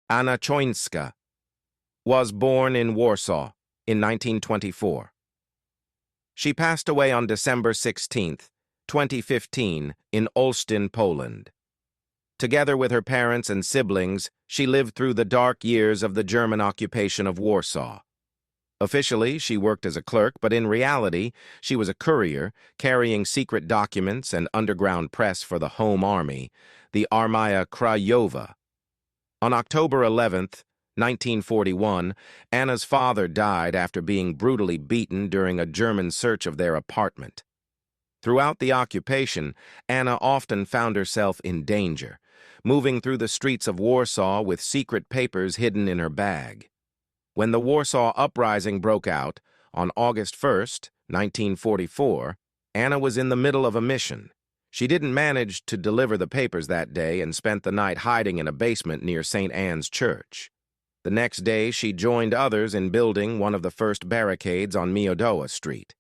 Anna Choinska, was born in Warsaw in 1924. She passed away on December 16, 2015, in Olsztyn, Poland. Together with her parents and siblings, she lived through the dark years of the German occupation of Warsaw. Officially, she worked as a clerk, but in reality, she was a courier, carrying secret documents and underground press for the Home Army, the Armia Krajowa. On October 11, 1941, Anna's father died after being brutally beaten during a German search of their apartment. Throughout the occupation, Anna often found herself in danger, moving through the streets of Warsaw with secret papers hidden in her bag. When the Warsaw Uprising broke out, on August 1, 1944, Anna was in the middle of a mission. She didn't manage to deliver the papers that day and spent the night hiding in a basement near St. Anne's Church. The next day, she joined others in building one of the first barricades on Miodowa Street,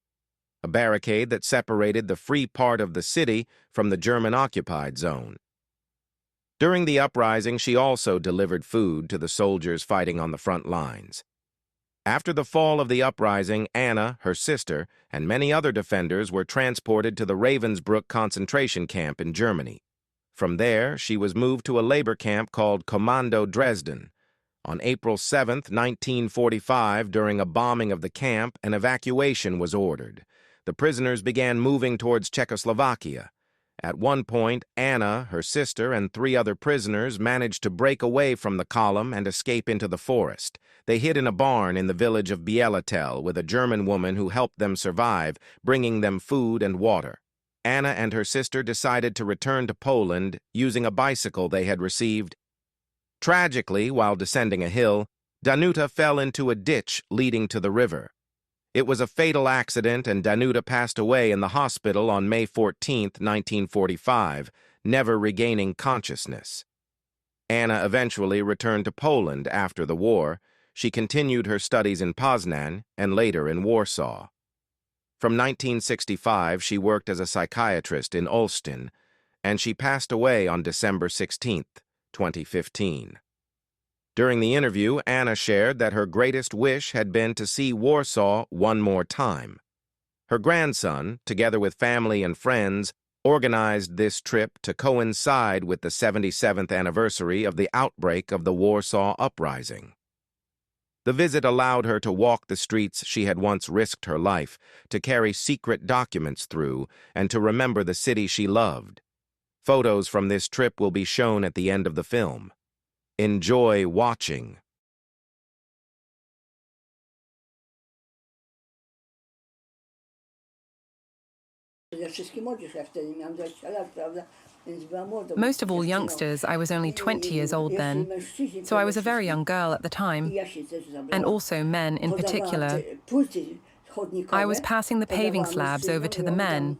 a barricade that separated the free part of the city from the German-occupied zone. During the uprising, she also delivered food to the soldiers fighting on the front lines. After the fall of the uprising, Anna, her sister, and many other defenders were transported to the Ravensbruck concentration camp in Germany. From there, she was moved to a labor camp called Kommando Dresden. On April 7, 1945, during a bombing of the camp, an evacuation was ordered. The prisoners began moving towards Czechoslovakia. At one point, Anna, her sister, and 3 other prisoners managed to break away from the column and escape into the forest. They hid in a barn in the village of Bielatel with a German woman who helped them survive, bringing them food and water. Anna and her sister decided to return to Poland using a bicycle they had received. Tragically, while descending a hill, Danuta fell into a ditch leading to the river. It was a fatal accident, and Danuta passed away in the hospital on May 14, 1945, never regaining consciousness. Anna eventually returned to Poland after the war. She continued her studies in Poznan and later in Warsaw. From 1965, she worked as a psychiatrist in Olsztyn, and she passed away on December 16, 2015. During the interview, Anna shared that her greatest wish had been to see Warsaw one more time. Her grandson, together with family and friends, organized this trip to coincide with the 77th anniversary of the outbreak of the Warsaw Uprising. The visit allowed her to walk the streets she had once risked her life, to carry secret documents through, and to remember the city she loved. Photos from this trip will be shown at the end of the film. Enjoy watching. Most of all youngsters, I was only 20 years old then, so I was a very young girl at the time, and also men in particular. I was passing the paving slabs over to the men,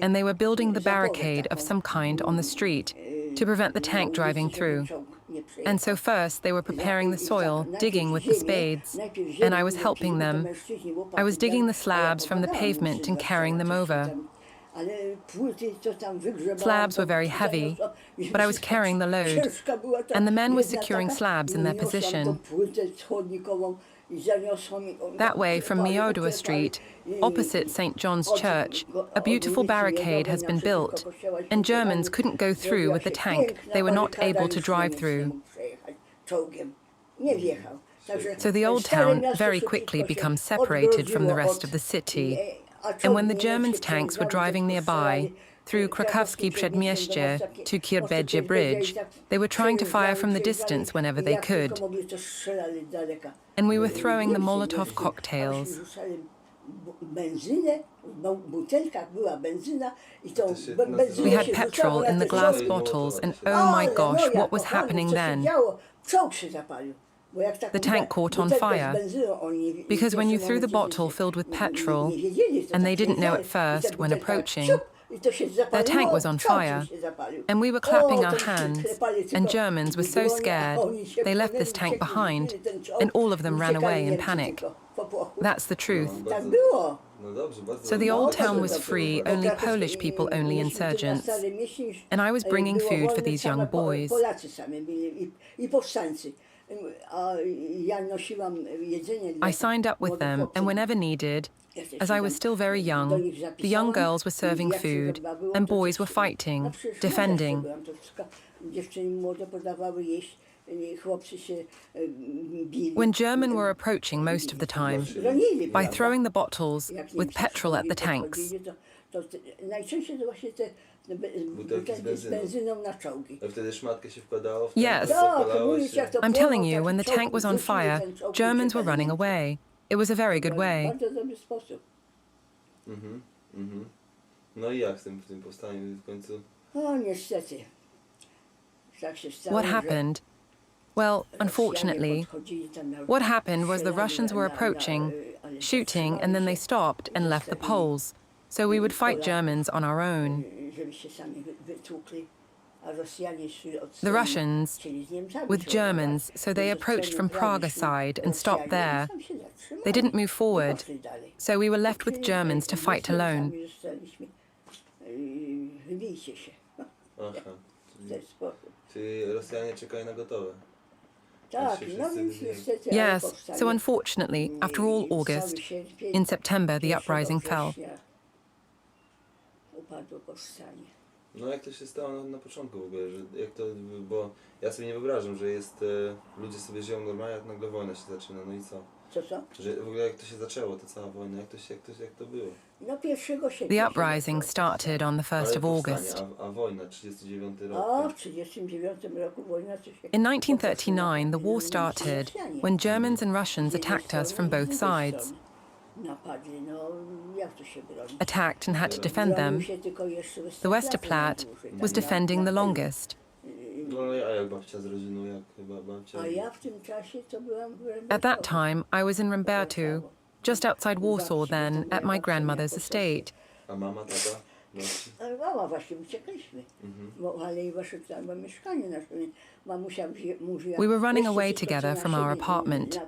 and they were building the barricade of some kind on the street to prevent the tank driving through. And so first they were preparing the soil, digging with the spades, and I was helping them. I was digging the slabs from the pavement and carrying them over. Slabs were very heavy, but I was carrying the load, and the men were securing slabs in their position. That way, from Miodowa Street, opposite St. John's Church, a beautiful barricade has been built, and Germans couldn't go through with the tank they were not able to drive through. So the old town very quickly becomes separated from the rest of the city, and when the Germans' tanks were driving nearby, through Krakowskie Przedmieście to Kierbedzie Bridge, they were trying to fire from the distance whenever they could. And we were throwing the Molotov cocktails. We had petrol in the glass bottles, and oh my gosh, what was happening then? The tank caught on fire, because when you threw the bottle filled with petrol, and they didn't know at first when approaching, their tank was on fire, and we were clapping our hands, and Germans were so scared, they left this tank behind, and all of them ran away in panic. That's the truth. So the old town was free, only Polish people, only insurgents, and I was bringing food for these young boys. I signed up with them, and whenever needed, as I was still very young, the young girls were serving food, and boys were fighting, defending. When German were approaching most of the time, by throwing the bottles with petrol at the tanks. Yes, I'm telling you, when the tank was on fire, Germans were running away. It was a very good way. No I jak w tym powstaniu w końcu? What happened? Well, unfortunately, what happened was the Russians were approaching, shooting, and then they stopped and left the Poles. So we would fight Germans on our own. The Russians with Germans, so they approached from Praga side and stopped there. They didn't move forward, so we were left with Germans to fight alone. Aha, czyli Rosjanie czekają na gotowe. Yes, so unfortunately, after all August, in September the uprising fell. No jak to się stało na początku w ogóle, że jak to, bo ja sobie nie wyobrażam, że jest, ludzie sobie żyją normalnie, jak nagle wojna się zaczyna, no i co? Co? Że w ogóle jak to się zaczęło, ta cała wojna, jak to było? No 1 sierpnia. The uprising started on the 1st of August. A wojna, 39 rok. O, w 1939 roku wojna to się... In 1939, the war started when Germans and Russians attacked us from both sides. Napadli, no jak to się broni? Attacked and had to defend them. Broni się tylko jeszcze The Westerplatte was defending the longest. No a jak babcia z rodziną, jak babcia? A ja w tym czasie to byłam w Ravensbrucku. At that time, I was in Ravensbruck, just outside Warsaw then, at my grandmother's estate. A mama, tata? Babci? Ale mama właśnie uciekliśmy. Bo ale i wasze tam mieszkanie nasze. Mamusia mówiła... We were running away together from our apartment.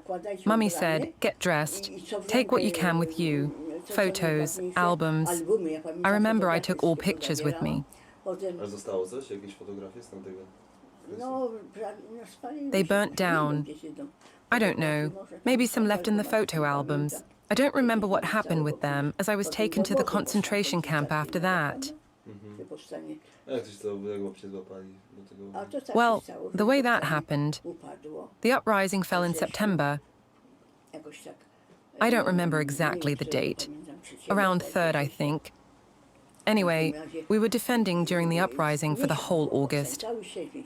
Mummy said, get dressed, take what you can with you, photos, albums. I remember I took all pictures with me. A zostało coś? Jakieś fotografie z tamtego? They burnt down. I don't know, maybe some left in the photo albums. I don't remember what happened with them, as I was taken to the concentration camp after that. A jak babcię złapali do tego? Well, the way that happened, the uprising fell in September. I don't remember exactly the date. Around 3rd, I think. Anyway, we were defending during the uprising for the whole August.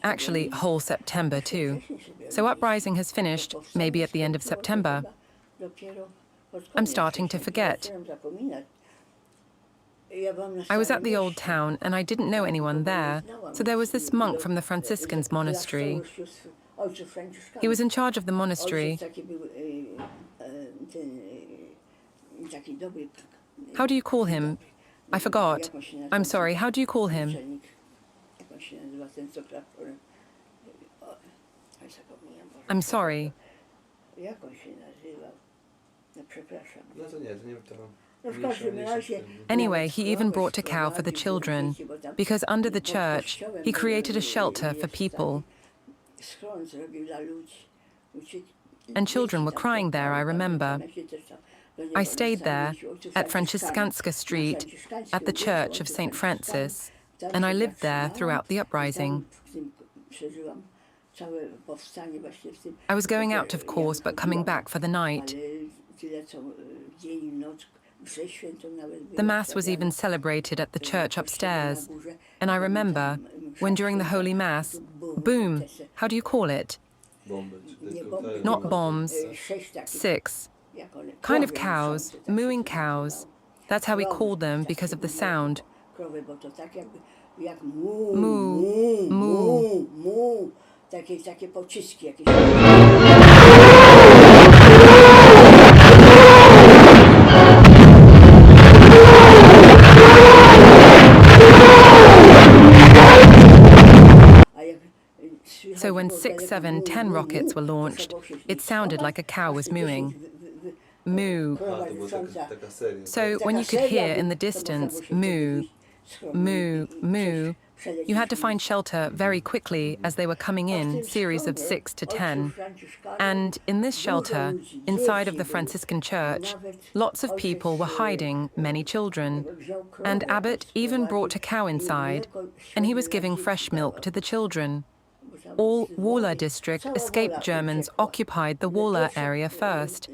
Actually, whole September too. So uprising has finished, maybe at the end of September. I'm starting to forget. I was at the old town and I didn't know anyone there, so there was this monk from the Franciscans monastery. He was in charge of the monastery. How do you call him? I forgot. I'm sorry, how do you call him? I'm sorry. Anyway, he even brought a cow for the children, because under the church, he created a shelter for people. And children were crying there, I remember. I stayed there, at Franciscanska Street, at the Church of St. Francis, and I lived there throughout the uprising. I was going out, of course, but coming back for the night. The Mass was even celebrated at the church upstairs, and I remember, when during the Holy Mass, boom, how do you call it? Not bombs, 6. Kind of cows, mooing cows. That's how we called them because of the sound. Moo, moo. So when 6, 7, 10 rockets were launched, it sounded like a cow was mooing. Moo. So when you could hear in the distance, moo, moo, moo, You had to find shelter very quickly as they were coming in, series of 6 to 10. And in this shelter, inside of the Franciscan church, lots of people were hiding, many children. And Abbot even brought a cow inside, and he was giving fresh milk to the children. All Wola district escaped Germans occupied the Wola area first.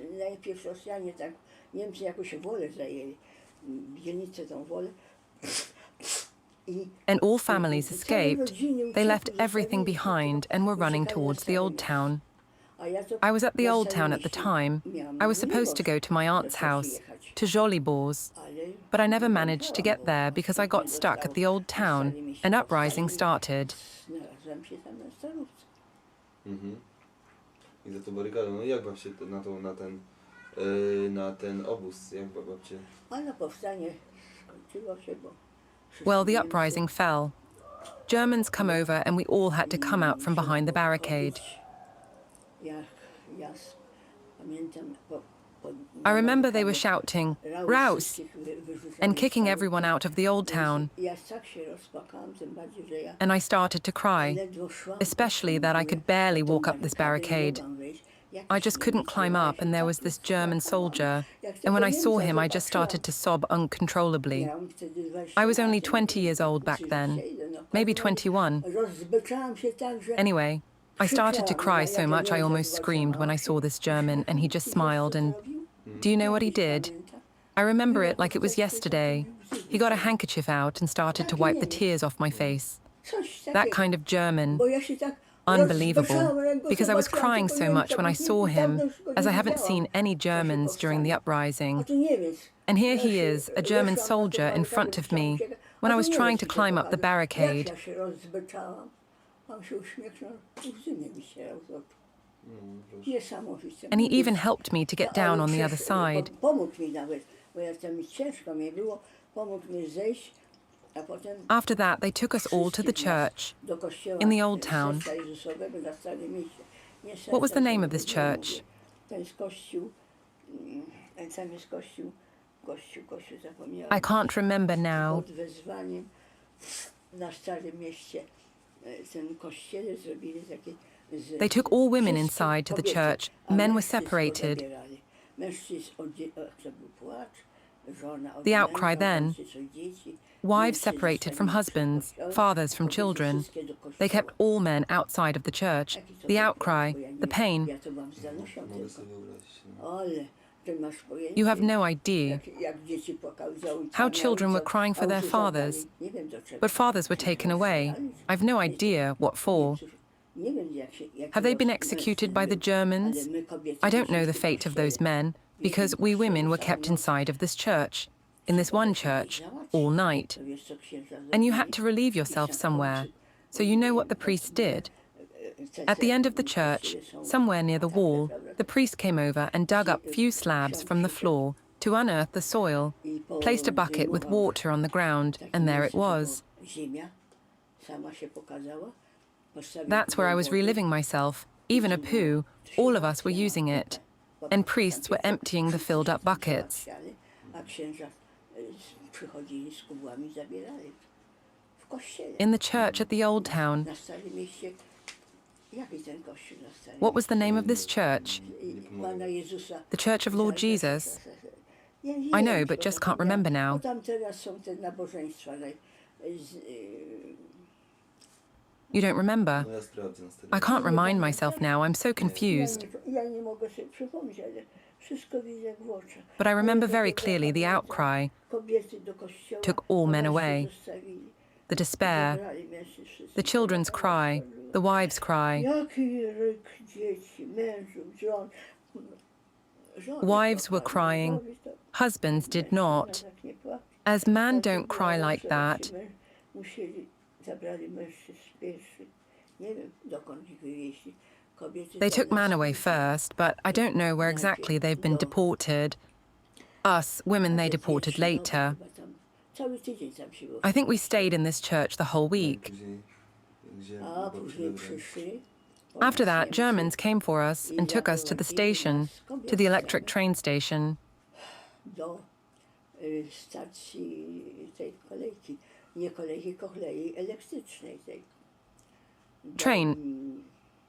And all families escaped. They left everything behind and were running towards the old town. I was at the old town at the time. I was supposed to go to my aunt's house, to Jolibors, but I never managed to get there because I got stuck at the old town. An uprising started. I za tą barykadą, no jak wam się na ten obóz, jak babcie? Well, the uprising fell. Germans come over and we all had to come out from behind the barricade. I remember they were shouting, "Raus!" and kicking everyone out of the old town. And I started to cry, especially that I could barely walk up this barricade. I just couldn't climb up, and there was this German soldier, and when I saw him, I just started to sob uncontrollably. I was only 20 years old back then, maybe 21. Anyway, I started to cry so much I almost screamed when I saw this German, and he just smiled, and do you know what he did? I remember it like it was yesterday. He got a handkerchief out and started to wipe the tears off my face. That kind of German. Unbelievable, because I was crying so much when I saw him, as I haven't seen any Germans during the uprising. And here he is, a German soldier in front of me, when I was trying to climb up the barricade. And he even helped me to get down on the other side. After that, they took us all to the church in the old town. What was the name of this church? I can't remember now. They took all women inside to the church. Men were separated. The outcry then. Wives separated from husbands, fathers from children. They kept all men outside of the church. The outcry, the pain. You have no idea how children were crying for their fathers. But fathers were taken away. I've no idea what for. Have they been executed by the Germans? I don't know the fate of those men, because we women were kept inside of this church, in this one church, all night. And you had to relieve yourself somewhere, so you know what the priest did. At the end of the church, somewhere near the wall, the priest came over and dug up few slabs from the floor to unearth the soil, placed a bucket with water on the ground, and there it was. That's where I was reliving myself, even a poo, all of us were using it, and priests were emptying the filled-up buckets. In the church at the old town. What was the name of this church? The Church of Lord Jesus? I know, but just can't remember now. You don't remember? I can't remind myself now, I'm so confused. But I remember very clearly the outcry took all men away. The despair, the children's cry, the wives' cry. Wives were crying, husbands did not. As men don't cry like that. They took man away first, but I don't know where exactly they've been deported. Us, women, they deported later. I think we stayed in this church the whole week. After that, Germans came for us and took us to the station, to the electric train station. Nie kolei, tylko kolei elektrycznej tej. Train.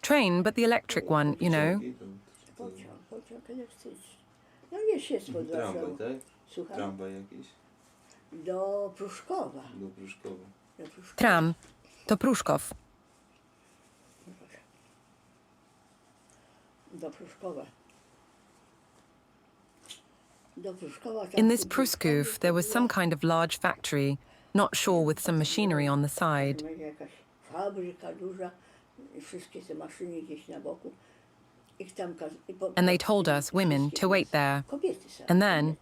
Train, but the electric one, you know. Pociągi, to Pociąg elektryczny. No jest pod tramwaj, Warszawą. tak? Słucham? Tramwaj jakiś? Do Pruszkowa. Do Pruszkowa. Do Pruszkowa. Tram. To Pruszków. Do Pruszkowa. Do Pruszkowa. In this Pruszków, there was some kind of large factory, not sure, with some machinery on the side. Będzie jakaś fabryka duża, i wszystkie te maszyny gdzieś na boku. Ich tam And they told us, women, to wait there. Kobiety same. And then,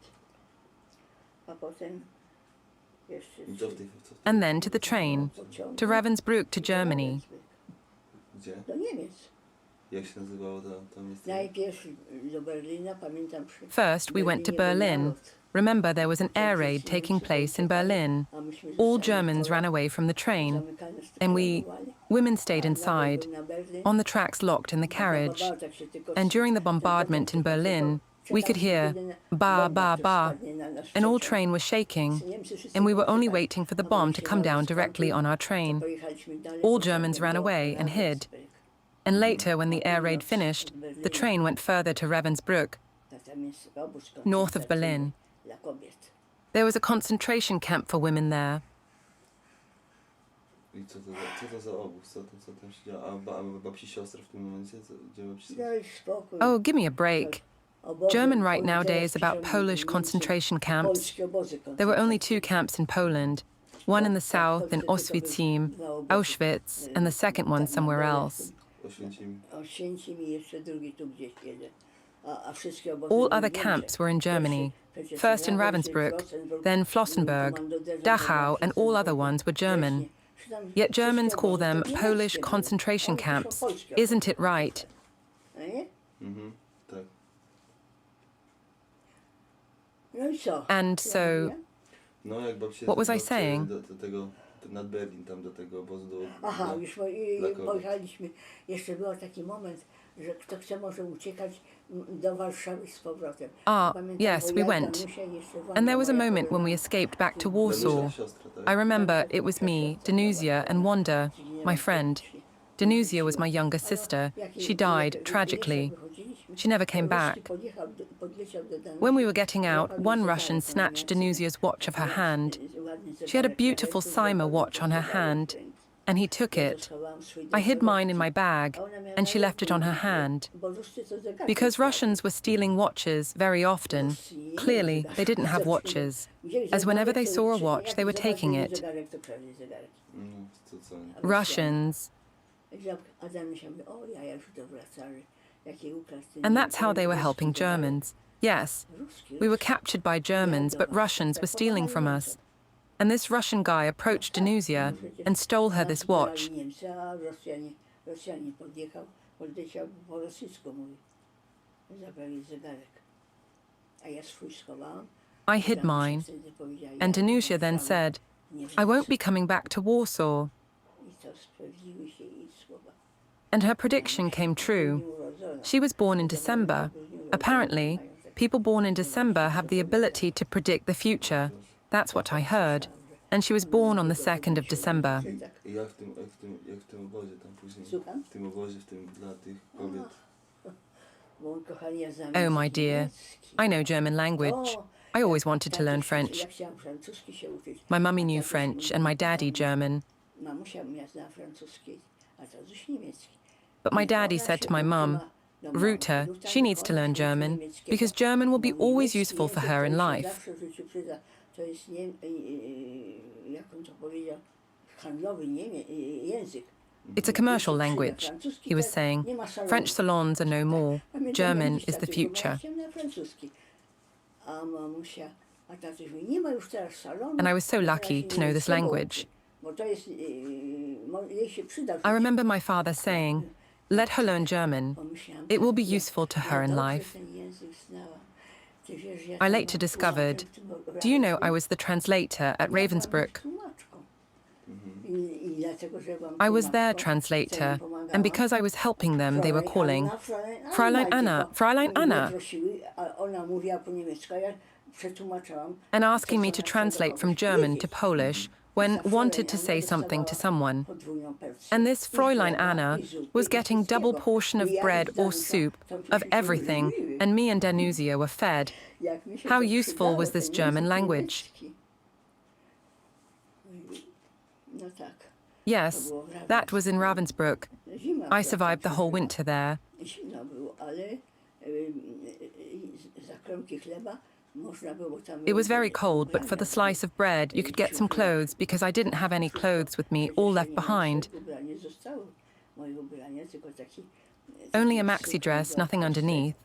A potem jeszcze I co w tej co w tej- and then to the train, to Ravensbruck to Germany. Gdzie? Do Niemiec. Jak się nazywało to miejsce? Najpierw do Berlina, pamiętam First, we went to Berlin. Remember, there was an air raid taking place in Berlin. All Germans ran away from the train, and we, women, stayed inside, on the tracks locked in the carriage. And during the bombardment in Berlin, we could hear ba, ba, ba, and all train was shaking, and we were only waiting for the bomb to come down directly on our train. All Germans ran away and hid. And later, when the air raid finished, the train went further to Ravensbrück, north of Berlin. There was a concentration camp for women there. I co to za obóz? Co tam się działo? A babci siostra w tym momencie? Gdzie babci siostra? Daj spokój. Oh, give me a break. German right nowadays about Polish concentration camps. Polskie obozy There were only 2 camps in Poland, one in the south in Oswiecim, Auschwitz, and the second one somewhere else. Oświęcim. Oświęcim i jeszcze drugi tu gdzieś jeden. A wszystkie obozy All były other w Niemczech. camps were in Germany. Przecież First in Ravensbrück, then Flossenburg, Dachau, and all other ones were German. Yet Germans call them Polish concentration camps. Isn't it right? Nie? Mhm, tak. No i co? And so, No jak babcie... What was I babcie saying? Do tego, nad Berlin, tam do tego obozu do... Aha, już dla kobiet. pojechaliśmy. Jeszcze był taki moment, że kto chce może uciekać do Warszawy z powrotem. Pamiętam, yes, bo we ja, went. Danusia i jeszcze Wanda, And there was a moja moment when we koleżanka. escaped back to Danusia, Warsaw. siostra, tak? I remember it was me, Danusia, and Wanda, my friend. Danusia was my younger sister. She died tragically. She never came back. When we were getting out, one Russian snatched Danusia's watch off her hand. She had a beautiful Cyma watch on her hand, and he took it. I hid mine in my bag, and she left it on her hand. Because Russians were stealing watches very often, clearly they didn't have watches, as whenever they saw a watch, they were taking it. No, co? Russians. And that's how they were helping Germans. Yes, we were captured by Germans, but Russians were stealing from us. And this Russian guy approached Danusia and stole her this watch. I hid mine, and Danusia then said, I won't be coming back to Warsaw. And her prediction came true. She was born in December. Apparently, people born in December have the ability to predict the future. That's what I heard. And she was born on the 2nd of December. I jak w tym obozie tam później? Słucham? W tym obozie, dla tych kobiet. Oh, my dear, I know German language. I always wanted to learn French. My mummy knew French and my daddy German. But my daddy said to my mum, root her, she needs to learn German, because German will be always useful for her in life. It's a commercial language, he was saying. French salons are no more. German is the future. And I was so lucky to know this language. I remember my father saying, let her learn German. It will be useful to her in life. I later discovered, do you know I was the translator at Ravensbruck? I was their translator, and because I was helping them, they were calling, Fräulein Anna, Fräulein Anna, and asking me to translate from German to Polish when wanted to say something to someone. And this Fräulein Anna was getting double portion of bread or soup, of everything, and me and Danusia were fed. How useful was this German language? Yes, that was in Ravensbruck. I survived the whole winter there. It was very cold, but for the slice of bread, you could get some clothes because I didn't have any clothes with me, all left behind. Only a maxi dress, nothing underneath.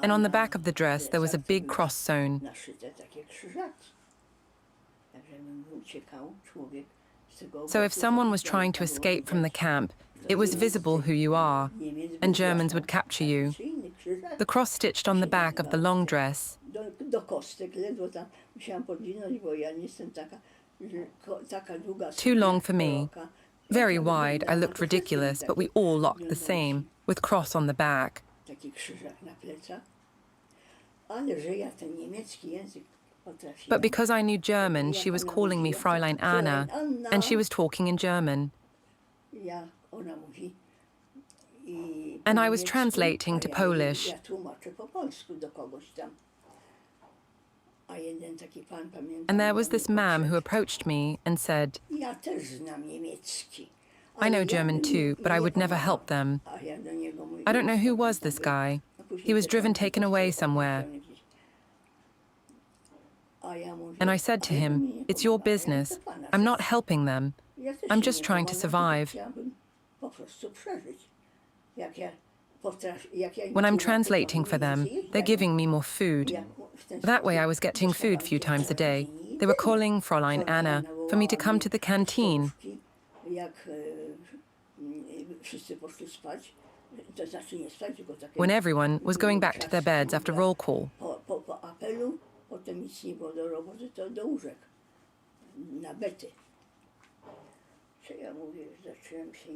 And on the back of the dress, there was a big cross sewn. So if someone was trying to escape from the camp, it was visible who you are, and Germans would capture you. The cross stitched on the back of the long dress. Too long for me. Very wide, I looked ridiculous, but we all looked the same, with cross on the back. But because I knew German, she was calling me Fräulein Anna, and she was talking in German. And I was translating to Polish. And there was this man who approached me and said, I know German too, but I would never help them. I don't know who was this guy. He was taken away somewhere. And I said to him, it's your business. I'm not helping them. I'm just trying to survive. When I'm translating for them, they're giving me more food. That way I was getting food a few times a day. They were calling Fräulein Anna for me to come to the canteen. When everyone was going back to their beds after roll call.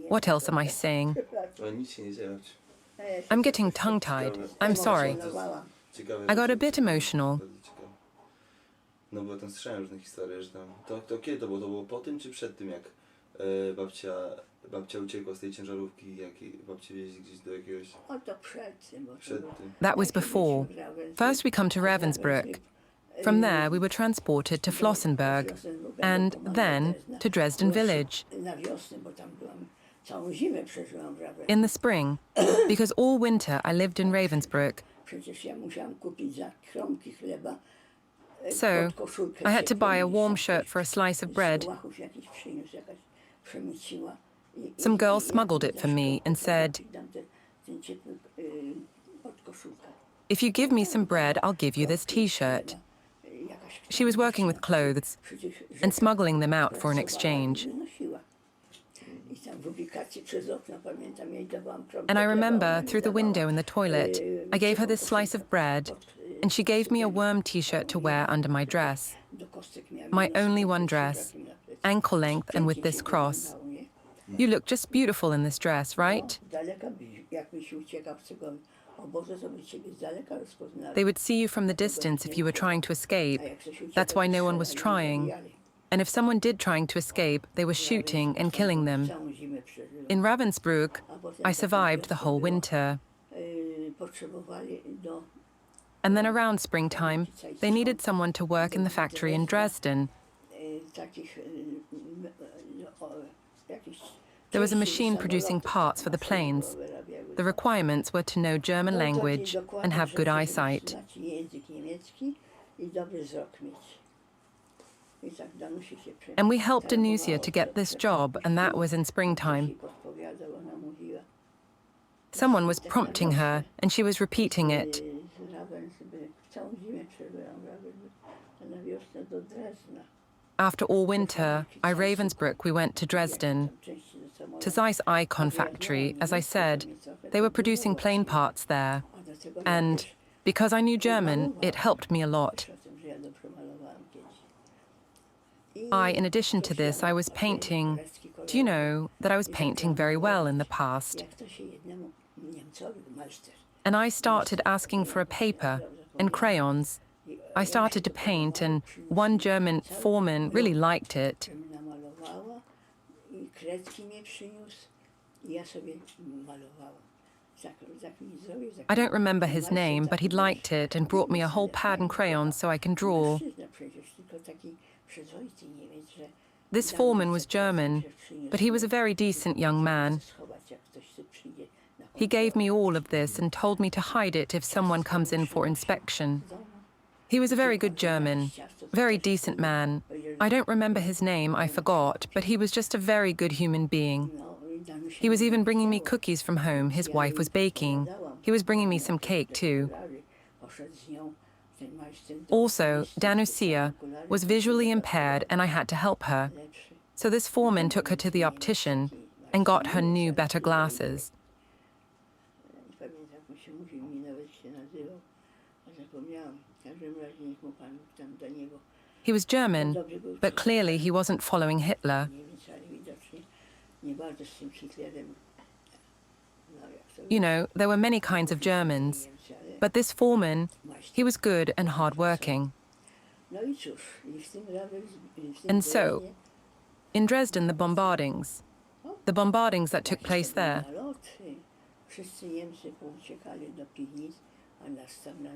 What else am I saying? I'm getting tongue-tied. I'm sorry. I got a bit emotional. No bo tam słyszałem różne historie, że tam... To kiedy to było? To było po tym czy przed tym, jak babcia uciekła z tej ciężarówki, jak babcię wieźli gdzieś do jakiegoś... O, to przed tym. That was before. First we come to Ravensbruck. From there we were transported to Flossenburg, and then to Dresden village. In the spring, because all winter I lived in Ravensbruck. So, I had to buy a warm shirt for a slice of bread. Some girl smuggled it for me and said, if you give me some bread, I'll give you this t-shirt. She was working with clothes and smuggling them out for an exchange. And I remember, through the window in the toilet, I gave her this slice of bread, and she gave me a worm t-shirt to wear under my dress. My only one dress, ankle length and with this cross. You look just beautiful in this dress, right? They would see you from the distance if you were trying to escape. That's why no one was trying. And if someone did trying to escape, they were shooting and killing them. In Ravensbruck, I survived the whole winter. And then around springtime, they needed someone to work in the factory in Dresden. There was a machine producing parts for the planes. The requirements were to know German language and have good eyesight. And we helped Danusia to get this job, and that was in springtime. Someone was prompting her, and she was repeating it. After all winter, I Ravensbruck, we went to Dresden. To Zeiss Icon factory, as I said, they were producing plane parts there. And because I knew German, it helped me a lot. In addition to this, I was painting. Do you know that I was painting very well in the past? And I started asking for a paper and crayons I started to paint, and one German foreman really liked it. Namalowała i kredki mnie przyniósł i ja sobie malowałam. I don't remember his name, but he liked it and brought me a whole pad and crayons so I can draw. This foreman was German, but he was a very decent young man. He gave me all of this and told me to hide it if someone comes in for inspection. He was a very good German, very decent man. I don't remember his name, I forgot, but he was just a very good human being. He was even bringing me cookies from home his wife was baking. He was bringing me some cake too. Also, Danusia was visually impaired and I had to help her. So this foreman took her to the optician and got her new, better glasses. He was German, but clearly he wasn't following Hitler. You know, there were many kinds of Germans, but this foreman, he was good and hard-working. And so, in Dresden, the bombardings that took place there,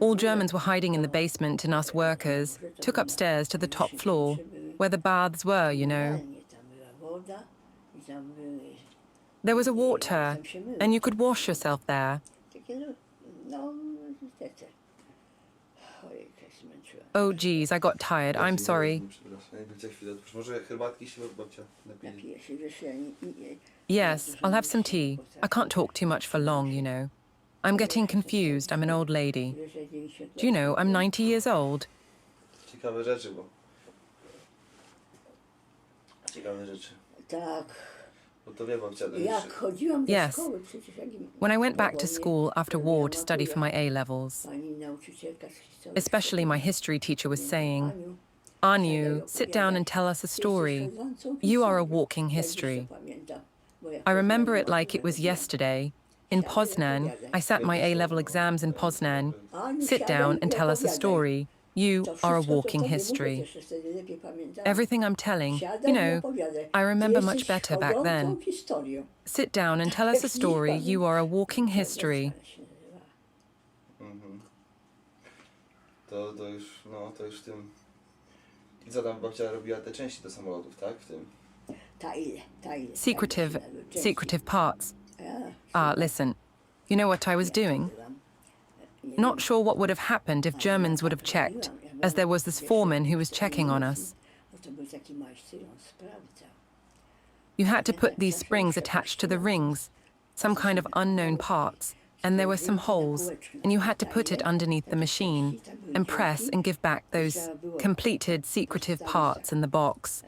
all Germans were hiding in the basement and us workers took upstairs to the top floor, where the baths were, you know. There was a water, and you could wash yourself there. Oh, geez, I got tired. I'm sorry. Yes, I'll have some tea. I can't talk too much for long, you know. I'm getting confused. I'm an old lady. Do you know, I'm 90 years old. Ciekawe rzeczy, bo... Ciekawe rzeczy. Yes. When I went back to school after war to study for my A-levels, especially my history teacher was saying, Anu, sit down and tell us a story. You are a walking history. I remember it like it was yesterday. In Poznan, I sat my A-level exams in Poznan. Sit down and tell us a story. You are a walking history. Everything I'm telling, you know, I remember much better back then. Sit down and tell us a story. You are a walking history. To już w tym... I co tam babcia robiła te części do samolotów, tak? W tym? Secretive parts. Listen, you know what I was doing? Not sure what would have happened if Germans would have checked, as there was this foreman who was checking on us. You had to put these springs attached to the rings, some kind of unknown parts, and there were some holes, and you had to put it underneath the machine and press and give back those completed secretive parts in the box.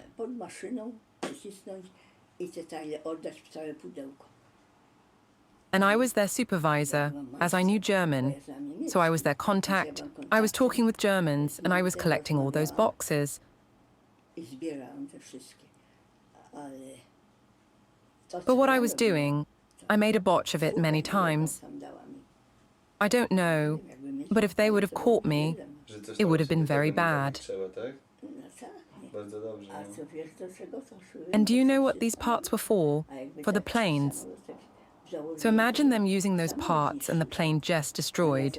And I was their supervisor, as I knew German, so I was their contact, I was talking with Germans, and I was collecting all those boxes. But what I was doing, I made a botch of it many times. I don't know, but if they would have caught me, it would have been very bad. And do you know what these parts were for? For the planes. So imagine them using those parts and the plane just destroyed.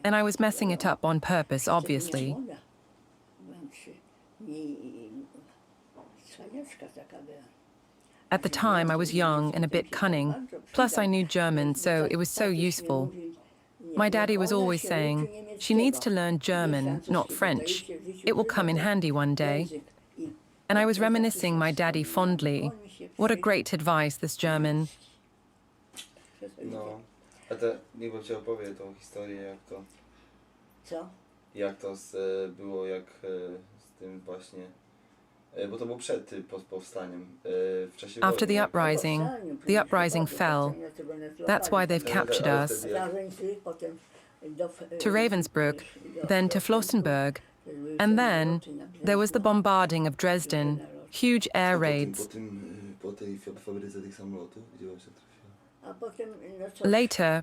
And I was messing it up on purpose, obviously. At the time, I was young and a bit cunning. Plus, I knew German, so it was so useful. My daddy was always saying, she needs to learn German, not French. It will come in handy one day. And I was reminiscing my daddy fondly. What a great advice, this German. No, a te, niech babcia opowie tą historię, jak to... Co? Jak to było, jak z tym właśnie... Bo to było przed powstaniem. W czasie After wojny. the uprising fell. That's why they've captured us. To Ravensbruck, then to Flossenburg, and then there was the bombarding of Dresden, huge air raids. Po tej fabryce tych samolotów, gdzie właśnie trafiła? Later,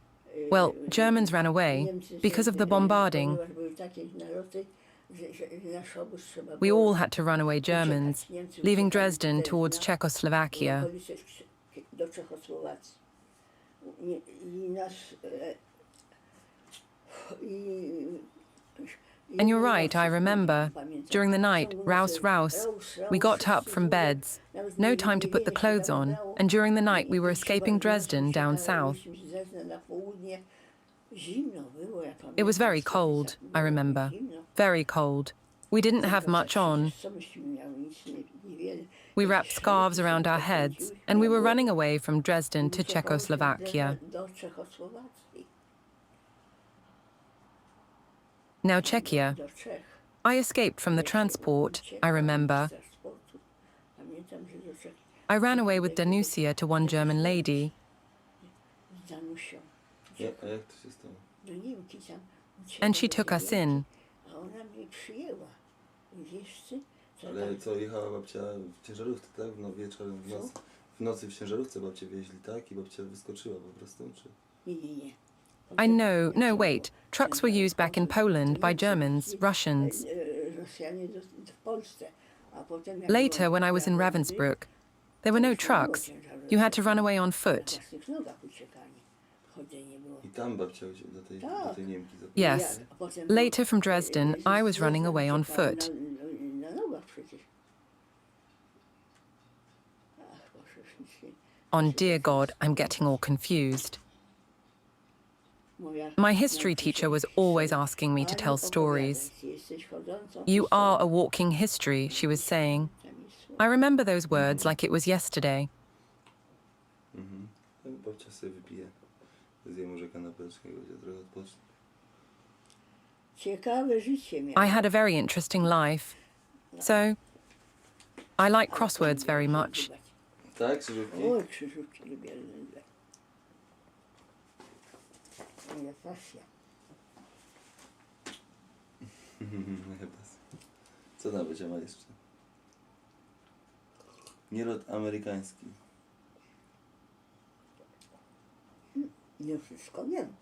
Well, Germans ran away because of the bombarding. Ponieważ były takie naloty, że nasz obóz trzeba We było all had to run away Germans, uciekać. Niemcy leaving uciekali z Dresden towards Drezna w Czechoslovakia. okolice do Czechosłowacji. I nas... And you're right, I remember. During the night, rouse, rouse, we got up from beds. No time to put the clothes on. And during the night, we were escaping Dresden down south. It was very cold, I remember. Very cold. We didn't have much on. We wrapped scarves around our heads, and we were running away from Dresden to Czechoslovakia. Now Czechia. I escaped from the transport, I remember. I ran away with Danusia to one German lady. A jak to się stało? And she took us in. Ale co, jechała babcia w ciężarówce, tak? No wieczorem, w nocy w ciężarówce babcię wieźli, tak? I babcia wyskoczyła po prostu, czy? Nie. I know, no wait, trucks were used back in Poland by Germans, Russians. Later, when I was in Ravensbruck, there were no trucks. You had to run away on foot. I tam babcia do tej Niemki zapomniała. Yes. Later from Dresden, I was running away on foot. On dear God, I'm getting all confused. My history teacher was always asking me to tell stories. You are a walking history, she was saying. I remember those words like it was yesterday. Babcia sobie wypije. Zje może kanapeczkę i będzie trochę odpocznie. I had a very interesting life. So, I like crosswords very much. Tak, krzyżówki? Oj, krzyżówki lubię. Moja pasja. Co tam będzie ma jeszcze? Nierod amerykański. Nie wszystko wiem.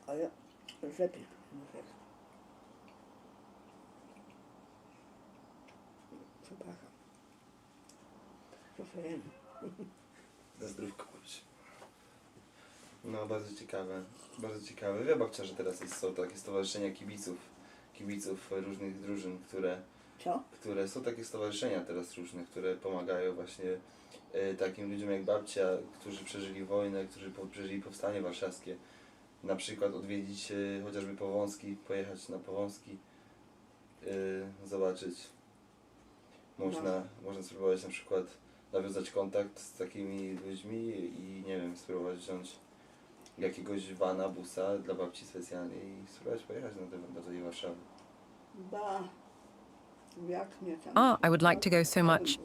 Ale lepiej. Przepraszam. Proszę. Na zdrówko babci. No, bardzo ciekawe. Bardzo ciekawe. Wie babcia, że teraz są takie stowarzyszenia kibiców różnych drużyn, które są takie stowarzyszenia teraz różne, które pomagają właśnie takim ludziom jak babcia, którzy przeżyli wojnę, którzy przeżyli powstanie warszawskie. Na przykład odwiedzić chociażby Powązki, pojechać na Powązki, zobaczyć. Można spróbować na przykład nawiązać kontakt z takimi ludźmi i nie wiem, spróbować wziąć jakiegoś vana, busa dla babci specjalnie i spróbować pojechać do tej Warszawy. I would like to go so much.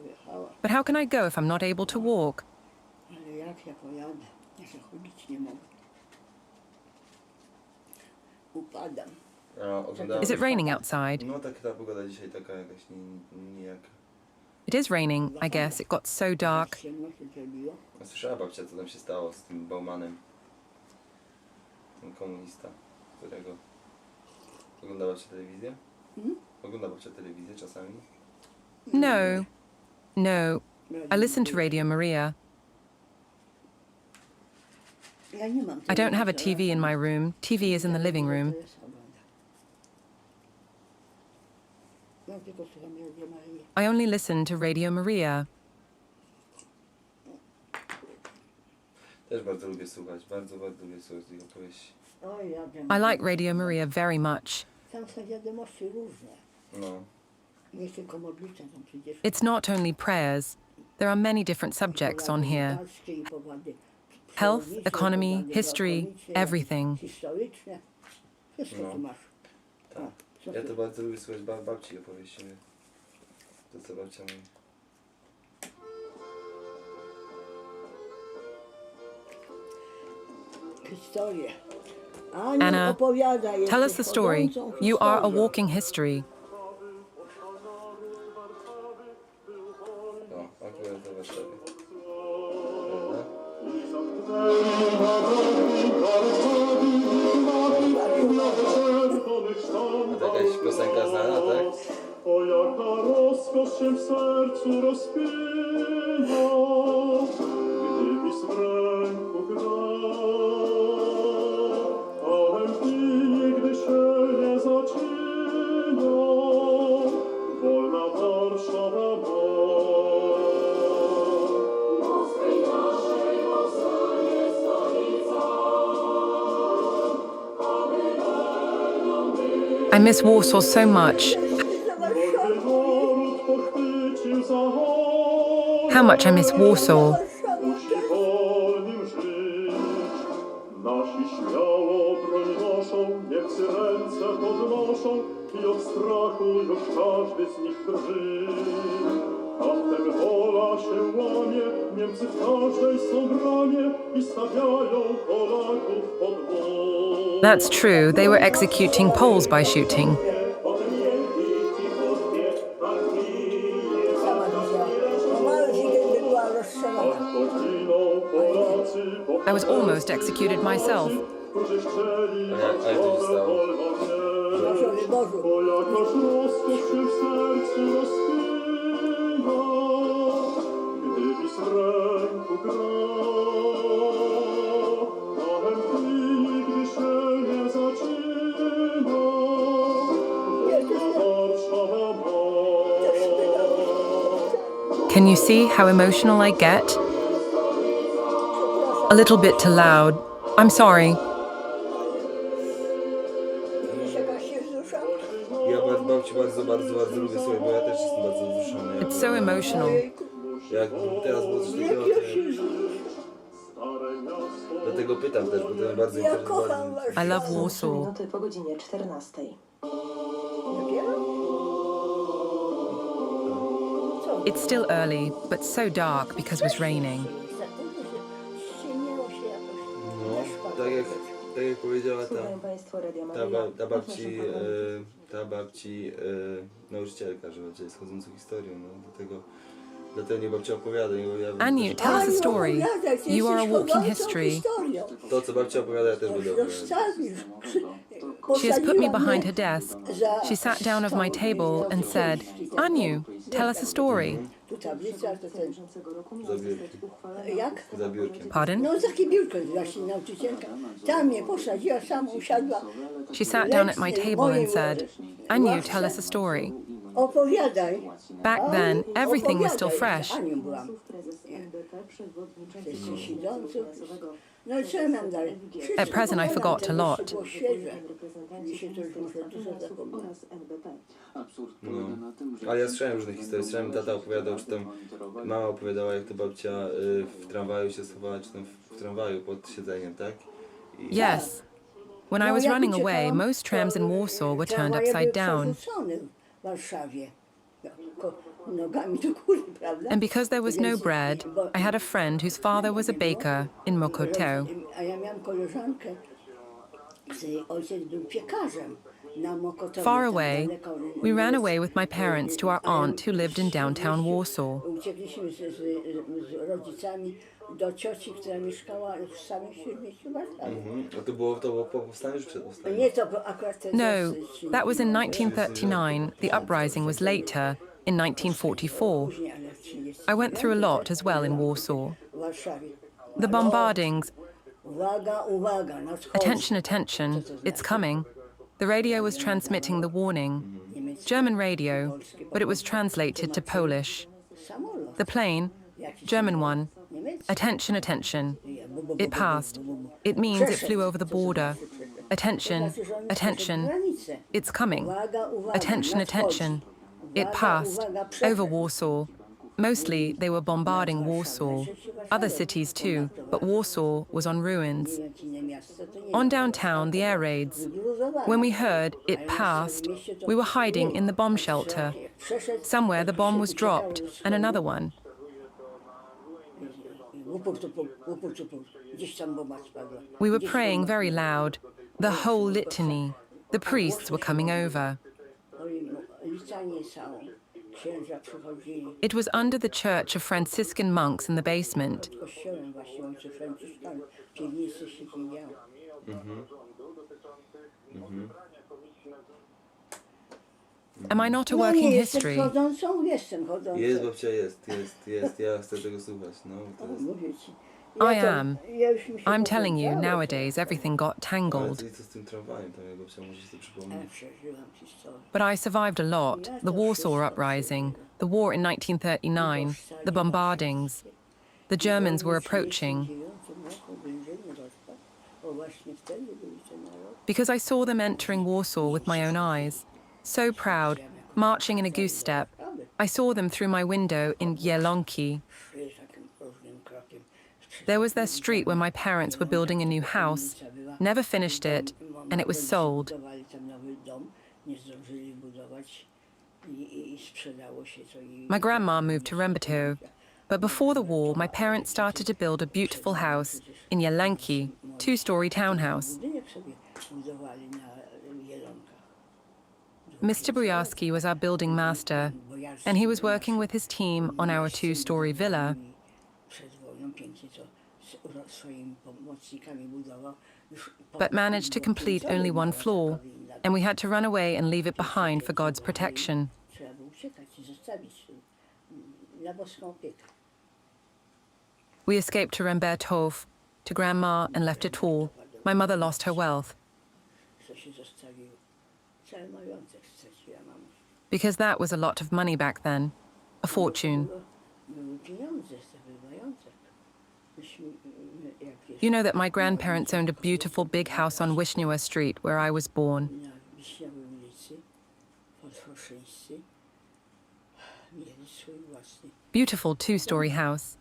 But how can I go if I'm not able to walk? Ale jak ja pojadę? Ja się chodzić nie mogę. Upadam. Is it raining outside? No tak, ta pogoda dzisiaj taka jakaś nijaka. It is raining, I guess. It got so dark. Ciemno się zrobiło. A słyszała babcia, co tam się stało z tym Baumanem? Ten komunista, którego... Ogląda babcia telewizję? Ogląda babcia telewizję czasami? No. No. I listen to Radio Maria. Ja nie mam I don't have a TV in my room. TV is in the living room. Ja tylko słucham Radio Marii. I only listen to Radio Maria. Też bardzo lubię słuchać, bardzo lubię słuchać tych opowieści. Oj, ja wiem. I like Radio Maria very much. Tam są wiadomości różne. No. Nie tylko modlitwa tam przecież. It's not only prayers. There are many different subjects on here. Health, economy, history, everything. Historyczne. Wszystko tu masz. Tak. Ja to bardzo lubię słuchać babci opowieści. To co babcia mówi. Historię. Anna, tell us the story. You are a walking history. No, akurat to Warszawie. się w sercu rozpina, gdy pis w ręku gra. A chętni nigdy się nie zacina, wolna Warszawa ma. I miss Warsaw so much. How much I miss Warsaw. Nasi śmiało broń noszą, Niemcy ręce podnoszą i od strachu już każdy z nich drży. A wtem wola się łamie, Niemcy w każdej są bramie i stawiają Polaków pod wóz. That's true, they were executing Poles by shooting. I was almost executed myself. Can you see how emotional I get? A little bit too loud. I'm sorry. Ja babci bardzo lubię sobie, bo ja też jestem bardzo wzruszony. It's so emotional. Jak teraz było coś takiego, dlatego pytam też, bo to mnie bardzo interesuje. I love Warsaw. Minuty po godzinie 14. It's still early, but so dark because it was raining. No, tak jak powiedziała Słuchają Państwo Radia ta babci nauczycielka, że babcia jest chodzącą historią, no, dlatego nie babcia opowiada. Aniu, tell us a story. You are a walking history. To, co babcia opowiada, ja też będę opowiadać. She has put me behind her desk. She sat down at my table and said, Aniu, tell us a story. Za biurkiem. Pardon? No za biurkiem właśnie nauczycielka. Tam mnie posadziła, sama usiadła. She sat down at my table and said, Aniu, tell us a story. Opowiadaj. Back then, everything was still fresh. Aniu byłam. No i co ja mam dalej? At present, I forgot a lot. Było świeże. Dzisiaj to już może dużo zapomnieć. No. Ale ja słyszałem różne historie. Słyszałem, tata opowiadał, czy tam mama opowiadała, jak to babcia w tramwaju się schowała, czy tam w tramwaju pod siedzeniem, tak? Yes. When I was running away, most trams in Warsaw were turned upside down. W Warszawie. Nogami do góry, prawda? And because there was no bread, I had a friend whose father was a baker in Mokotów. A ja miałam koleżankę, której ojciec był piekarzem na Mokotowie. Far away, we ran away with my parents to our aunt who lived in downtown Warsaw. Uciekliśmy z rodzicami do cioci, która mieszkała w samym średmieściu Warszawy. A to było po powstaniu czy przed powstaniem? Nie, to było akurat No, that was in 1939. The uprising was later, in 1944. I went through a lot as well in Warsaw. The bombardings. Attention, attention, it's coming. The radio was transmitting the warning. German radio, but it was translated to Polish. The plane, German one. Attention, attention. It passed. It means it flew over the border. Attention, attention. It's coming. Attention, attention. It passed. Over Warsaw. Mostly they were bombarding Warsaw. Other cities too, but Warsaw was on ruins. On downtown, the air raids. When we heard it passed, we were hiding in the bomb shelter. Somewhere the bomb was dropped, and another one. We were praying very loud, the whole litany. The priests were coming over. It was under the church of Franciscan monks in the basement. Am I not a No nie working jestem history? chodzącą, jestem chodzącą. Jest babcia, jest. Ja chcę tego słuchać. No, to jest... Mówię ci. I am. Ja już mi się I'm telling you, poplątało nowadays everything got Ale tangled. co z tym tramwajem? Tam jak babcia może sobie Ja przypomnieć. przeżyłam historię. But I survived a lot. The Warsaw Uprising, the war in 1939, the bombardings. The Germans were approaching. Because I saw them entering Warsaw with my own eyes, so proud, marching in a goose step, I saw them through my window in Jelonki. There was their street where my parents were building a new house, never finished it, and it was sold. My grandma moved to Ravensbruck, but before the war, my parents started to build a beautiful house in Jelonki, two-story townhouse. Mr. Bujarski was our building master, and he was working with his team on our two-story villa. But managed to complete only one floor, and we had to run away and leave it behind for God's protection. We escaped to Ravensbruck, to Grandma, and left it all. My mother lost her wealth. Because that was a lot of money back then, a fortune. You know that my grandparents owned a beautiful big house on Wiśniowa Street where I was born. Beautiful two-story house.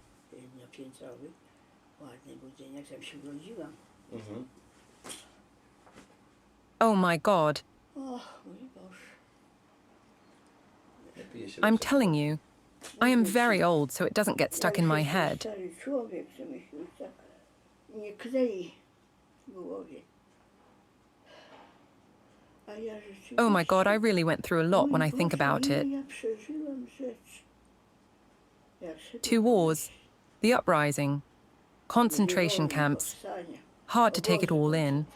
Oh my God. I'm telling you, I am very old, so it doesn't get stuck in my head. Oh my God, I really went through a lot when I think about it. 2 wars, the uprising, concentration camps. Hard to take it all in.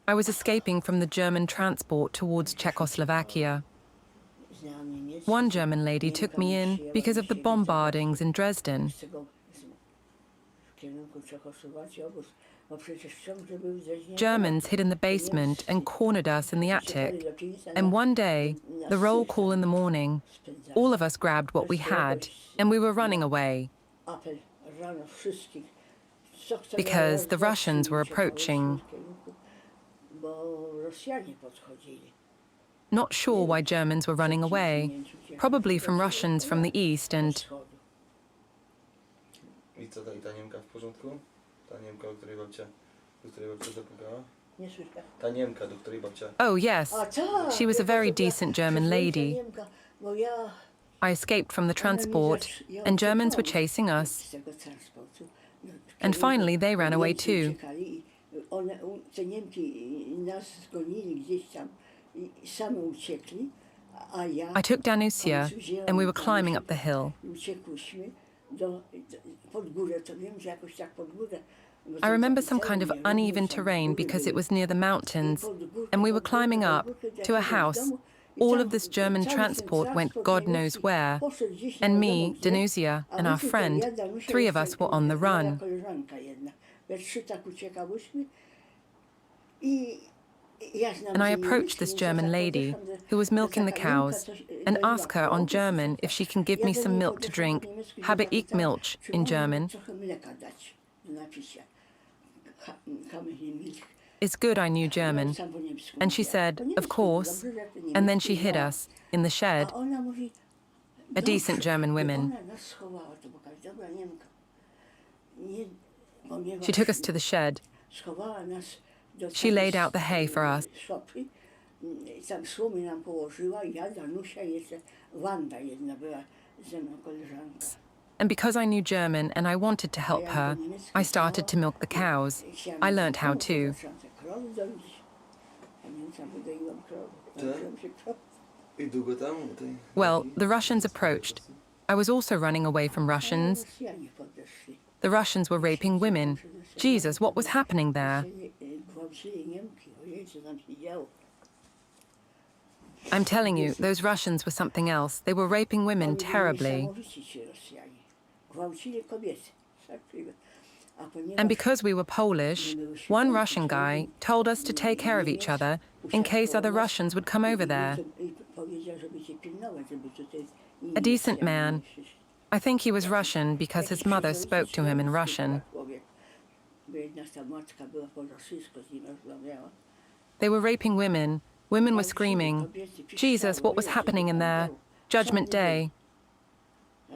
I was escaping from the German transport towards Czechoslovakia. One German lady took me in because of the bombardings in Dresden. Germans hid in the basement and cornered us in the attic. And one day, the roll call in the morning, all of us grabbed what we had, and we were running away. Because the Russians were approaching. Not sure why Germans were running away. Probably from Russians from the east and... I co, ta Niemka w porządku? Ta Niemka, do której babcia zapukała? Ta Niemka, do której babcia... Oh, yes. She was a very decent German lady. I escaped from the transport, and Germans were chasing us. And finally, they ran away too. I took Danusia, and we were climbing up the hill. I remember some kind of uneven terrain because it was near the mountains, and we were climbing up to a house. All of this German transport went God knows where, and me, Danusia, and our friend, 3 of us were on the run. And I approached this German lady, who was milking the cows, and asked her on German if she can give me some milk to drink, habe ich Milch in German. It's good I knew German. And she said, of course, and then she hid us in the shed. A decent German woman. She took us to the shed. She laid out the hay for us. And because I knew German and I wanted to help her, I started to milk the cows. I learnt how to. Well, the Russians approached. I was also running away from Russians. The Russians were raping women. Jesus, what was happening there? Gwałcili Niemki, ojej, co tam się działo. I'm telling you, those Russians were something else. They were raping women Oni byli terribly. niesamowici, ci Rosjanie. Gwałcili kobiety. Straszliwe. A ponieważ And because we were Polish, one Russian guy told us to take care of each other in case other Russians would come over there. I powiedział, żeby cię pilnować, żeby tutaj inni A decent Rosjanie man. nie przyszli. I think he was Russian because his mother spoke to him in Russian. Bo jedna ta matka była po rosyjsku, z nim rozmawiała. They were raping women. Women were screaming, Jesus, what was happening in there? Judgment Day.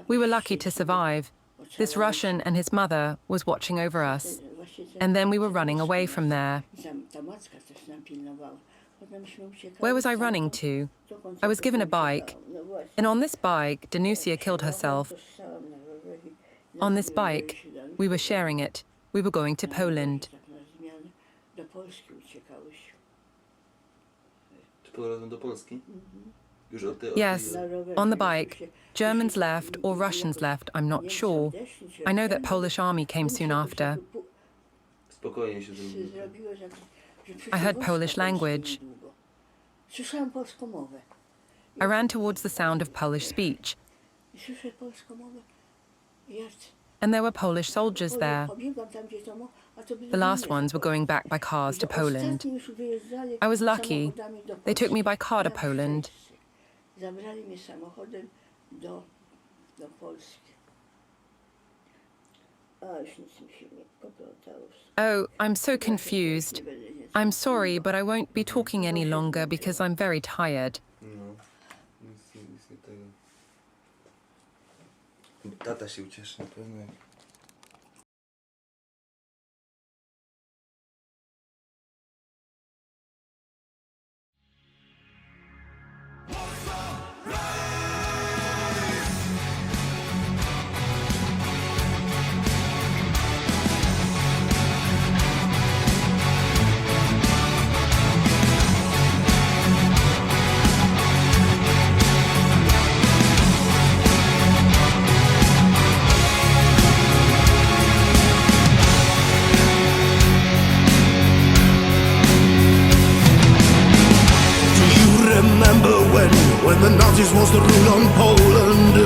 We were lucky to survive. This Russian and his mother was watching over us. And then we were running away from there. Ta matka też nam pilnowała. Potemśmy uciekali Where was I stamtąd. running to? Do końca I was given a uciekałam. bike. No właśnie. And on this bike, Danusia killed herself. On this bike, we were sharing it. We were going to Poland. Tak na zmianę. Do Polski uciekałeś. Czy powrotem do Polski? Już od tej Yes, on the bike. Germans left or Russians left, I'm not sure. I know that Polish army came soon after. Spokojnie się zrobiło. I heard Polish language. Słyszałam polską mowę. I ran towards the sound of Polish speech. I słyszę polską mowę. And there were Polish soldiers there. The last ones were going back by cars to Poland. I was lucky. They took me by car to Poland. Zabrali mnie samochodem do Polski. A już nic mi się nie poplątało. Oh, I'm so confused. I'm sorry, but I won't be talking any longer because I'm very tired. No, nic nie tego. Tata się ucieszy na pewno. When the Nazis was the rule on Poland,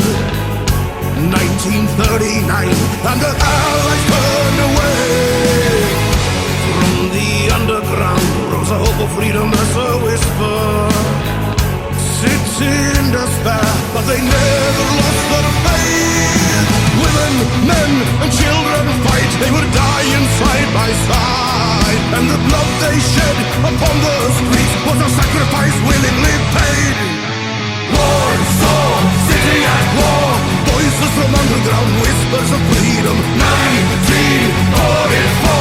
1939, and the Allies turned away. From the underground rose a hope of freedom as a whisper. Sits in despair, but they never lost their faith. Women, men, and children fight, they were dying side by side. And the blood they shed upon the streets was a sacrifice willingly paid. Warsaw, city at war, voices from underground, whispers of freedom, 1944.